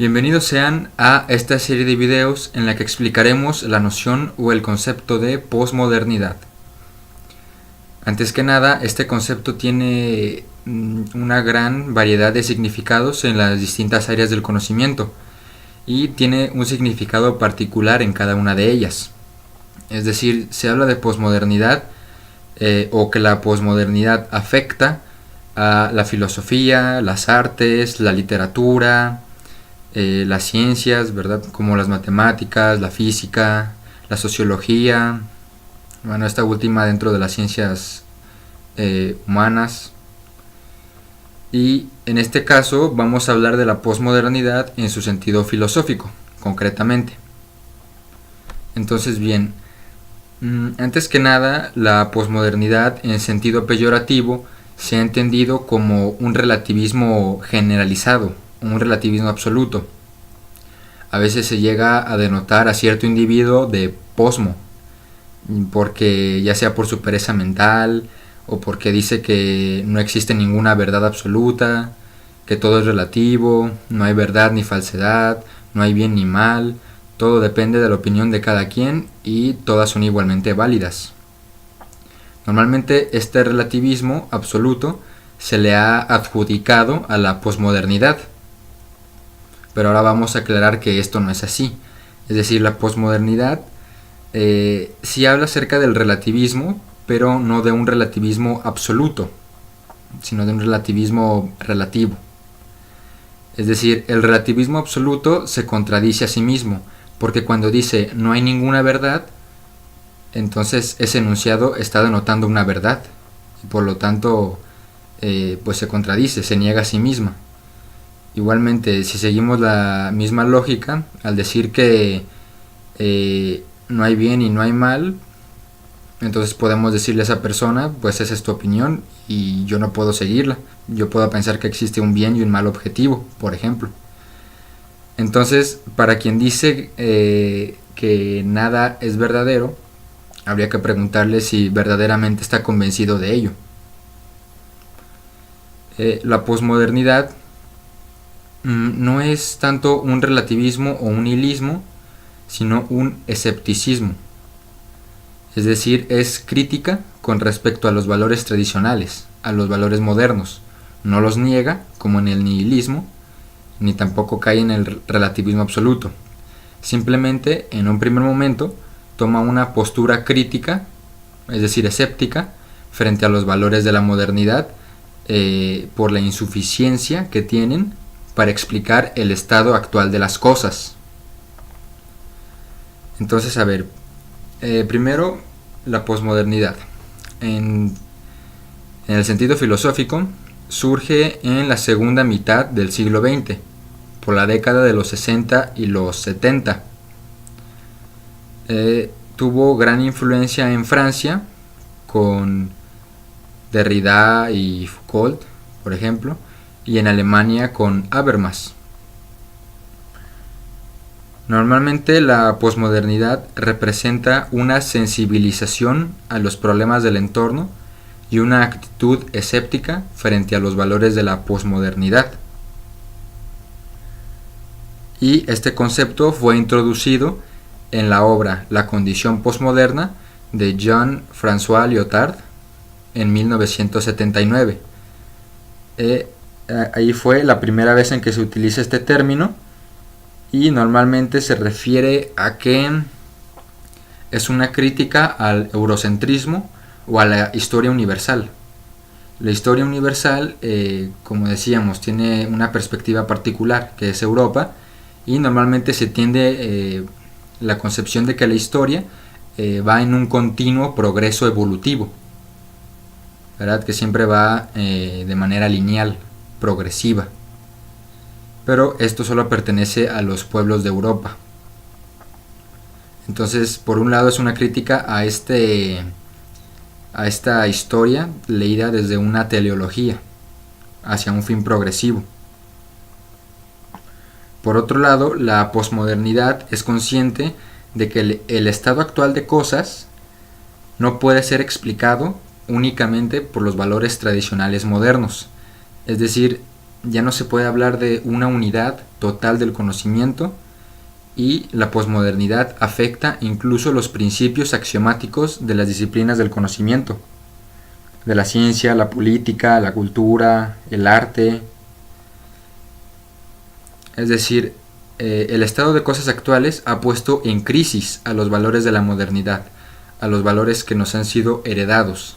Bienvenidos sean a esta serie de videos en la que explicaremos la noción o el concepto de posmodernidad. Antes que nada, este concepto tiene una gran variedad de significados en las distintas áreas del conocimiento y tiene un significado particular en cada una de ellas. Es decir, se habla de posmodernidad o que la posmodernidad afecta a la filosofía, las artes, la literatura, las ciencias, ¿verdad? Como las matemáticas, la física, la sociología, bueno, esta última dentro de las ciencias humanas. Y en este caso vamos a hablar de la posmodernidad en su sentido filosófico, concretamente. Entonces, bien, antes que nada, la posmodernidad en sentido peyorativo se ha entendido como un relativismo generalizado, un relativismo absoluto. A veces se llega a denotar a cierto individuo de posmo, porque ya sea por su pereza mental o porque dice que no existe ninguna verdad absoluta, que todo es relativo, no hay verdad ni falsedad, no hay bien ni mal, todo depende de la opinión de cada quien y todas son igualmente válidas. Normalmente este relativismo absoluto se le ha adjudicado a la posmodernidad, pero ahora vamos a aclarar que esto no es así. Es decir, la posmodernidad sí habla acerca del relativismo, pero no de un relativismo absoluto, sino de un relativismo relativo. Es decir, el relativismo absoluto se contradice a sí mismo, porque cuando dice no hay ninguna verdad, entonces ese enunciado está denotando una verdad, y por lo tanto pues se contradice, se niega a sí misma. Igualmente, si seguimos la misma lógica, al decir que no hay bien y no hay mal, entonces podemos decirle a esa persona, pues esa es tu opinión y yo no puedo seguirla. Yo puedo pensar que existe un bien y un mal objetivo, por ejemplo. Entonces, para quien dice que nada es verdadero, habría que preguntarle si verdaderamente está convencido de ello. La posmodernidad no es tanto un relativismo o un nihilismo, sino un escepticismo. Es decir, es crítica con respecto a los valores tradicionales, a los valores modernos. No los niega, como en el nihilismo, ni tampoco cae en el relativismo absoluto. Simplemente, en un primer momento, toma una postura crítica, es decir, escéptica, frente a los valores de la modernidad, por la insuficiencia que tienen para explicar el estado actual de las cosas. Entonces, a ver, primero la posmodernidad. En el sentido filosófico, surge en la segunda mitad del siglo XX, por la década de los 60 y los 70. Tuvo gran influencia en Francia, con Derrida y Foucault, por ejemplo, y en Alemania con Habermas. Normalmente la posmodernidad representa una sensibilización a los problemas del entorno y una actitud escéptica frente a los valores de la posmodernidad. Y este concepto fue introducido en la obra La condición posmoderna de Jean-François Lyotard en 1979. Ahí fue la primera vez en que se utiliza este término y normalmente se refiere a que es una crítica al eurocentrismo o a la historia universal. La historia universal, como decíamos, tiene una perspectiva particular que es Europa y normalmente se tiende la concepción de que la historia va en un continuo progreso evolutivo, ¿verdad? Que siempre va de manera lineal, progresiva. Pero esto solo pertenece a los pueblos de Europa. Entonces, por un lado es una crítica a esta historia leída desde una teleología, hacia un fin progresivo. Por otro lado, la posmodernidad es consciente de que el estado actual de cosas no puede ser explicado únicamente por los valores tradicionales modernos. Es decir, ya no se puede hablar de una unidad total del conocimiento, y la posmodernidad afecta incluso los principios axiomáticos de las disciplinas del conocimiento, de la ciencia, la política, la cultura, el arte. Es decir, el estado de cosas actuales ha puesto en crisis a los valores de la modernidad, a los valores que nos han sido heredados.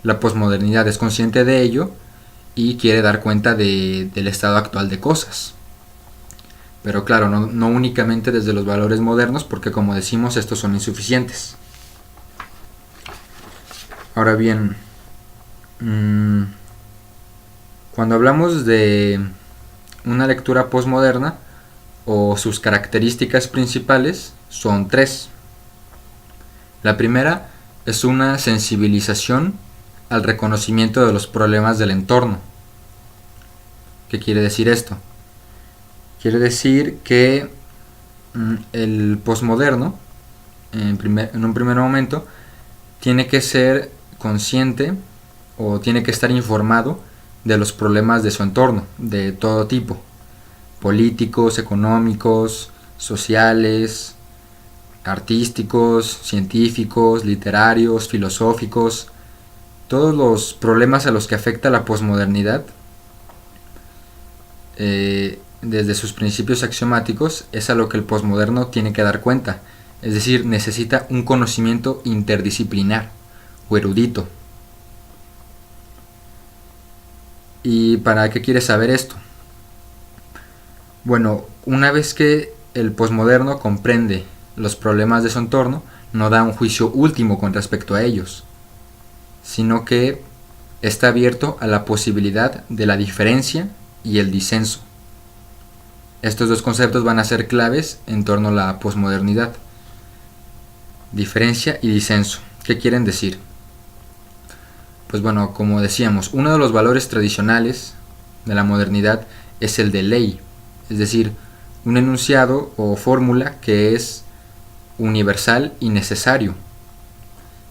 La posmodernidad es consciente de ello y quiere dar cuenta del estado actual de cosas. Pero claro, no únicamente desde los valores modernos, porque como decimos, estos son insuficientes. Ahora bien, cuando hablamos de una lectura posmoderna, o sus características principales, son tres. La primera es una sensibilización al reconocimiento de los problemas del entorno. ¿Qué quiere decir esto? Quiere decir que el posmoderno, en un primer momento, tiene que ser consciente o tiene que estar informado de los problemas de su entorno, de todo tipo: políticos, económicos, sociales, artísticos, científicos, literarios, filosóficos. Todos los problemas a los que afecta la posmodernidad, desde sus principios axiomáticos, es a lo que el posmoderno tiene que dar cuenta. Es decir, necesita un conocimiento interdisciplinar o erudito. ¿Y para qué quiere saber esto? Bueno, una vez que el posmoderno comprende los problemas de su entorno, no da un juicio último con respecto a ellos, sino que está abierto a la posibilidad de la diferencia y el disenso. Estos dos conceptos van a ser claves en torno a la posmodernidad. Diferencia y disenso. ¿Qué quieren decir? Pues bueno, como decíamos, uno de los valores tradicionales de la modernidad es el de ley, es decir, un enunciado o fórmula que es universal y necesario.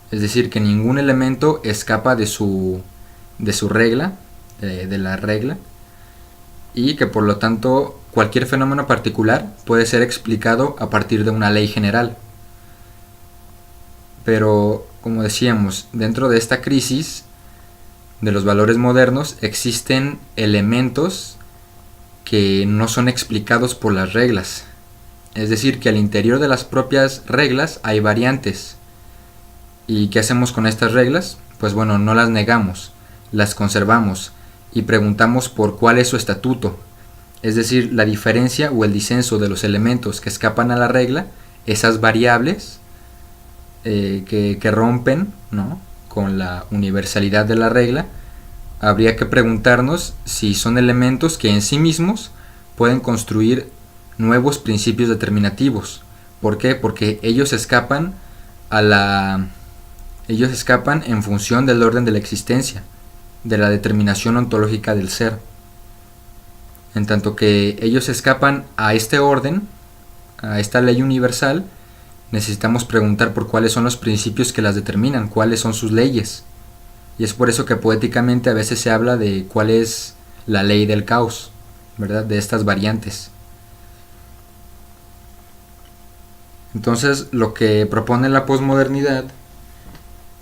Es decir, que ningún elemento escapa de su regla, de la regla, y que por lo tanto cualquier fenómeno particular puede ser explicado a partir de una ley general. Pero, como decíamos, dentro de esta crisis de los valores modernos existen elementos que no son explicados por las reglas. Es decir, que al interior de las propias reglas hay variantes. ¿Y qué hacemos con estas reglas? Pues bueno, no las negamos, las conservamos y preguntamos por cuál es su estatuto. Es decir, la diferencia o el disenso de los elementos que escapan a la regla, esas variables que rompen, ¿no?, con la universalidad de la regla. Habría que preguntarnos si son elementos que en sí mismos pueden construir nuevos principios determinativos. ¿Por qué? Porque ellos escapan en función del orden de la existencia, de la determinación ontológica del ser. En tanto que ellos escapan a este orden, a esta ley universal, necesitamos preguntar por cuáles son los principios que las determinan, cuáles son sus leyes. Y es por eso que poéticamente a veces se habla de cuál es la ley del caos, ¿verdad?, de estas variantes. Entonces, lo que propone la posmodernidad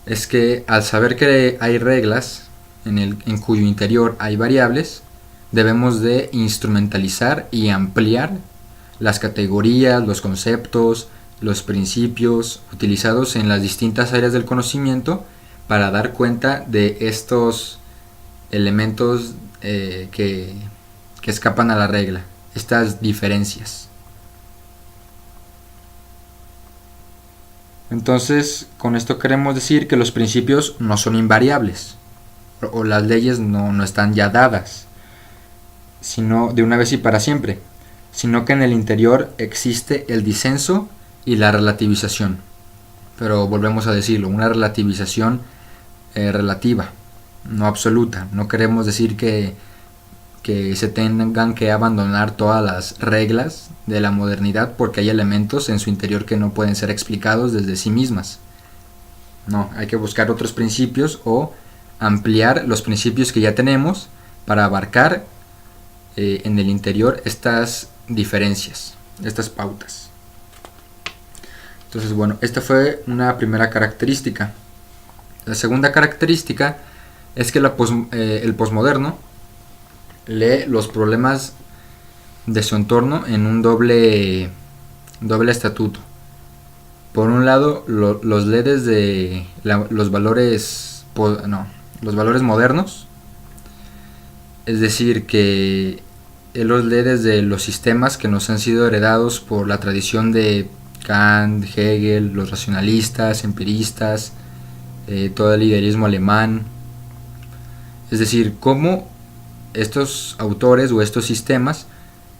es que al saber que hay reglas en cuyo interior hay variables, debemos de instrumentalizar y ampliar las categorías, los conceptos, los principios utilizados en las distintas áreas del conocimiento para dar cuenta de estos elementos que escapan a la regla, estas diferencias. Entonces, con esto queremos decir que los principios no son invariables, o las leyes no están ya dadas, sino de una vez y para siempre, sino que en el interior existe el disenso y la relativización. Pero volvemos a decirlo, una relativización relativa, no absoluta. No queremos decir que se tengan que abandonar todas las reglas de la modernidad porque hay elementos en su interior que no pueden ser explicados desde sí mismas. No, hay que buscar otros principios o ampliar los principios que ya tenemos para abarcar en el interior estas diferencias, estas pautas. Entonces, bueno, esta fue una primera característica. La segunda característica es que el posmoderno lee los problemas de su entorno en un doble estatuto. Por un lado, los lee desde los valores modernos, es decir, que él los lee desde los sistemas que nos han sido heredados por la tradición de Kant, Hegel, los racionalistas, empiristas, todo el idealismo alemán. Es decir, cómo estos autores o estos sistemas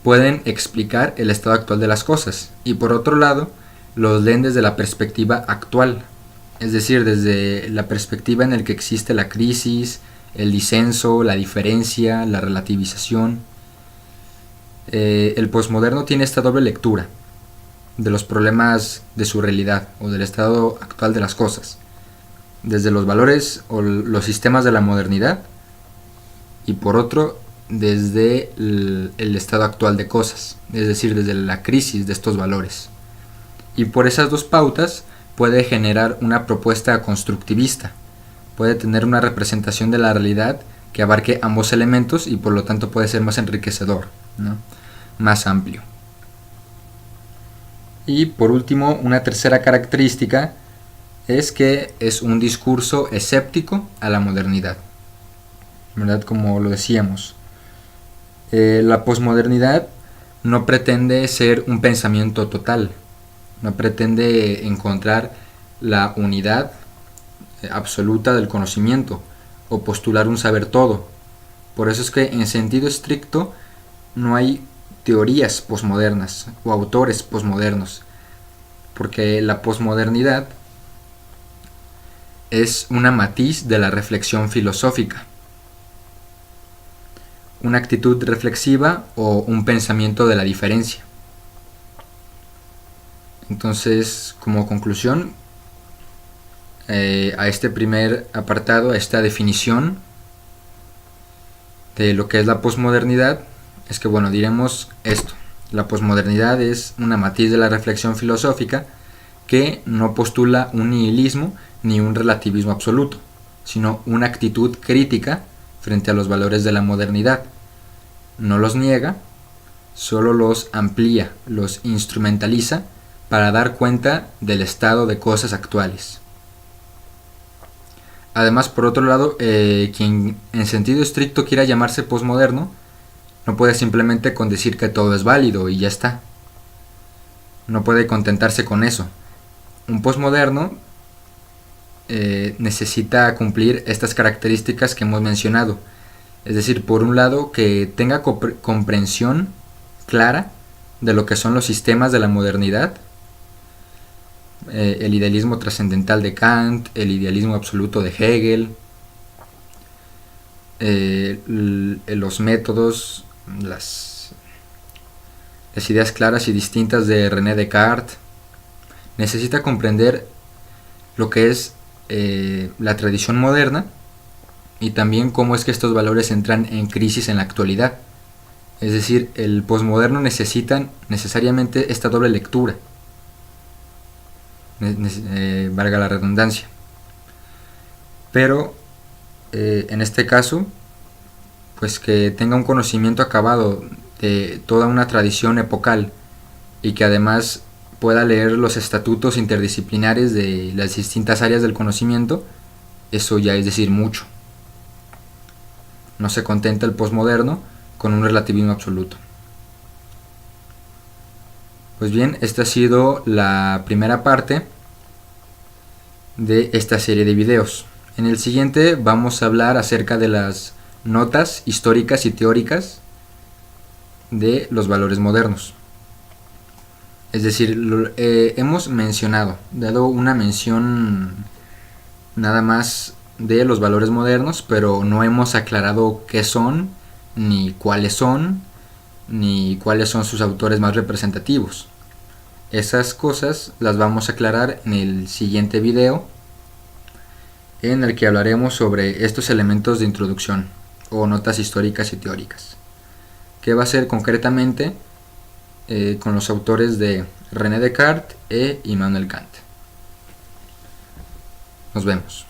pueden explicar el estado actual de las cosas. Y por otro lado, los leen desde la perspectiva actual, es decir, desde la perspectiva en la que existe la crisis, el disenso, la diferencia, la relativización. El posmoderno tiene esta doble lectura de los problemas de su realidad o del estado actual de las cosas, desde los valores o los sistemas de la modernidad, y por otro, desde el estado actual de cosas, es decir, desde la crisis de estos valores. Y por esas dos pautas puede generar una propuesta constructivista, puede tener una representación de la realidad que abarque ambos elementos y por lo tanto puede ser más enriquecedor, ¿no? Más amplio. Y por último, una tercera característica es que es un discurso escéptico a la modernidad, ¿verdad? Como lo decíamos, la posmodernidad no pretende ser un pensamiento total, no pretende encontrar la unidad absoluta del conocimiento o postular un saber todo. Por eso es que en sentido estricto no hay teorías posmodernas o autores posmodernos, porque la posmodernidad es una matiz de la reflexión filosófica, una actitud reflexiva o un pensamiento de la diferencia. Entonces, como conclusión, a este primer apartado, a esta definición de lo que es la posmodernidad, es que, bueno, diremos esto: la posmodernidad es una matiz de la reflexión filosófica que no postula un nihilismo ni un relativismo absoluto, sino una actitud crítica frente a los valores de la modernidad. No los niega, solo los amplía, los instrumentaliza para dar cuenta del estado de cosas actuales. Además, por otro lado, quien en sentido estricto quiera llamarse posmoderno no puede simplemente con decir que todo es válido y ya está. No puede contentarse con eso. Un posmoderno necesita cumplir estas características que hemos mencionado. Es decir, por un lado, que tenga comprensión clara de lo que son los sistemas de la modernidad, el idealismo trascendental de Kant, el idealismo absoluto de Hegel, los métodos, las ideas claras y distintas de René Descartes. Necesita comprender lo que es la tradición moderna y también cómo es que estos valores entran en crisis en la actualidad. Es decir, el posmoderno necesita necesariamente esta doble lectura, valga la redundancia. Pero en este caso, pues que tenga un conocimiento acabado de toda una tradición epocal y que además pueda leer los estatutos interdisciplinares de las distintas áreas del conocimiento, eso ya es decir mucho. No se contenta el posmoderno con un relativismo absoluto. Pues bien, esta ha sido la primera parte de esta serie de videos. En el siguiente vamos a hablar acerca de las notas históricas y teóricas de los valores modernos. Es decir, hemos dado una mención nada más de los valores modernos, pero no hemos aclarado qué son, ni cuáles son sus autores más representativos. Esas cosas las vamos a aclarar en el siguiente video, en el que hablaremos sobre estos elementos de introducción o notas históricas y teóricas, que va a ser concretamente con los autores de René Descartes e Immanuel Kant. Nos vemos.